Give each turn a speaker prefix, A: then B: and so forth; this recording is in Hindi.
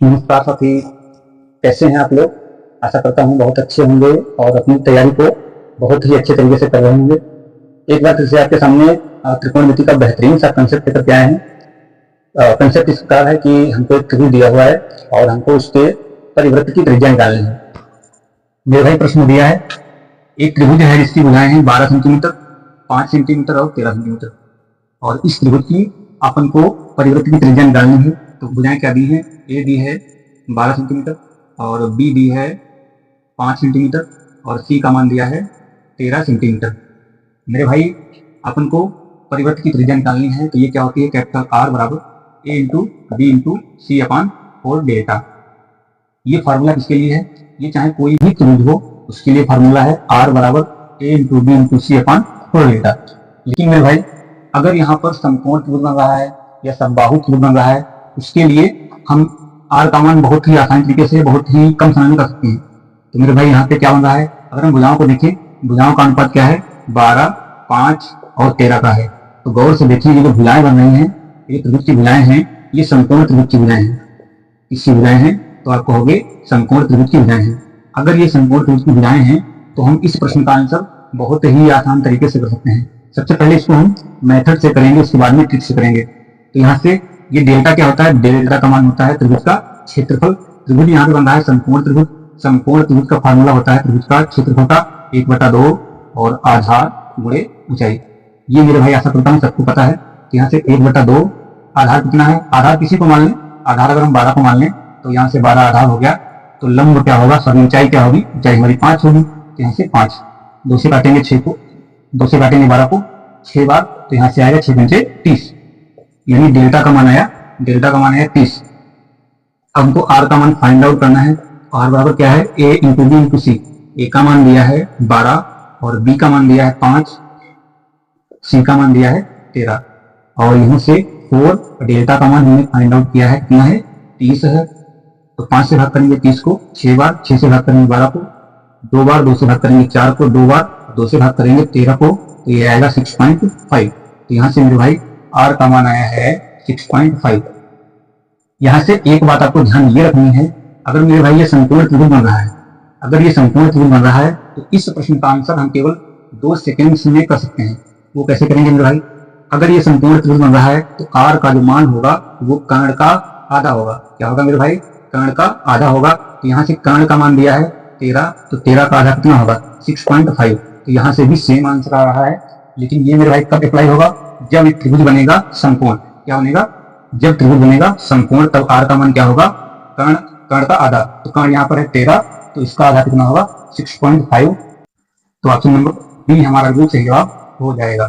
A: नमस्कार साथी, कैसे हैं आप लोग। आशा करता हूँ बहुत अच्छे होंगे और अपनी तैयारी को बहुत ही अच्छे तरीके से कर रहे होंगे। एक बार फिर से आपके सामने त्रिकोणमिति का बेहतरीन सा कंसेप्ट लेकर के आए हैं। कंसेप्ट इस प्रकार है कि हमको एक त्रिभुज दिया हुआ है और हमको उसके परिवृत्त की त्रिज्या निकालनी है। मेरे भाई प्रश्न दिया है, एक त्रिभुज है जिसकी भुजाएं हैं 12 सेंटीमीटर, 5 सेंटीमीटर और 13 सेंटीमीटर, और इस त्रिभुज की अपन को परिवृत्त की त्रिज्या निकालनी है। तो भुजाएं क्या दी है, ए दी है 12 सेंटीमीटर और बी दी है 5 सेंटीमीटर और सी का मान दिया है 13 सेंटीमीटर। मेरे भाई अपन को परिवृत्त की त्रिज्या निकालनी है, तो ये क्या होती है, कैपिटल आर बराबर ए इंटू बी इंटू सी अपान 4 डेल्टा। ये फार्मूला किसके लिए है, ये चाहे कोई भी त्रिभुज हो उसके लिए फार्मूला है आर बराबर ए इंटू बी इंटू सी अपान 4 डेल्टा। लेकिन मेरे भाई अगर यहाँ पर समकोण त्रिभुज बन रहा है या समबाहु त्रिभुज बन रहा है, उसके लिए हम आर का मान बहुत ही आसान तरीके से बहुत ही कम समय में कर सकते हैं। तो मेरे भाई यहाँ पे क्या बन रहा है, अगर हम भुजाओं को देखें, भुजाओं का अनुपात क्या है, 12, 5 और 13 का है। तो गौर से देखिए, ये जो भुजाएं बन रही हैं, ये त्रिभुज की भुजाएं हैं, ये समकोण त्रिभुज की भुजाएं हैं। इसकी भुजाएं हैं तो आप कहोगे समकोण त्रिभुज की भुजाएं हैं। अगर ये समकोण त्रिभुज की भुजाएं हैं तो हम इस प्रश्न का आंसर बहुत ही आसान तरीके से कर सकते हैं। सबसे पहले इसको हम मेथड से करेंगे, उसके बाद में ट्रिक से करेंगे। तो यहाँ से ये डेल्टा क्या होता है, डेल्टा का मान होता है त्रिभुज का क्षेत्रफल। त्रिभुज यहाँ पे बन रहा है समकोण त्रिभुज। समकोण त्रिभुज का फार्मूला होता है त्रिभुज का क्षेत्रफल का 1/2 और आधार गुणे ऊंचाई। ये मेरे भाई आशा करता हूँ सबको पता है। तो यहाँ से 1/2 आधार कितना है, आधार किसी को मान लें, आधार अगर हम 12 को मान लें तो यहाँ से 12 आधार हो गया। तो लंब क्या होगा, सॉरी ऊंचाई क्या होगी, ऊंचाई हमारी 5 होगी। तो यहाँ से 5, 2 से काटेंगे 6 को, 2 से काटेंगे 12 को 6 बार, तो यहाँ से आएगा 6 पंचे 30, यानी डेल्टा का मान आया, डेल्टा का मान है 30। अब हमको आर का मान फाइंड आउट करना है। आर बराबर क्या है, ए इंटू बी इंटू सी। ए का मान दिया है 12 और बी का मान दिया है 5, सी का मान दिया है 13, और यहाँ से 4 डेल्टा का मान हमने फाइंड आउट किया है, कितना है 30 है। तो 5 से भाग करेंगे 30 को 6 बार, 6 से भाग करेंगे 12 को 2 बार, 2 से भाग करेंगे 4 को 2 बार, 2 से भाग करेंगे 13 को, तो ये आएगा 6.5। तो यहाँ से मेरे भाई आर का मान आया है 6.5। यहाँ से एक बात आपको ध्यान ये रखनी है, अगर मेरे भाई ये समकोण त्रिभुज बन रहा है, अगर ये समकोण त्रिभुज बन रहा है तो इस प्रश्न का आंसर हम केवल 2 सेकेंड्स में कर सकते हैं। वो कैसे करेंगे मेरे भाई, अगर ये समकोण त्रिभुज बन रहा है तो आर का जो मान होगा वो कर्ण का आधा होगा। क्या होगा मेरे भाई, कर्ण का आधा होगा। तो यहाँ से कर्ण का मान दिया है 13, तो 13 का आधा कितना होगा 6.5। तो यहाँ से भी सेम आंसर आ रहा है। लेकिन ये मेरे भाई कब अप्लाई होगा, जब एक त्रिभुज बनेगा समकोण। क्या बनेगा, जब त्रिभुज बनेगा समकोण, तब आर का मान क्या होगा, कर्ण का आधा। तो कर्ण यहाँ पर है 13, तो इसका आधा कितना होगा 6.5। तो ऑप्शन नंबर बी हमारा बिल्कुल सही जवाब हो जाएगा।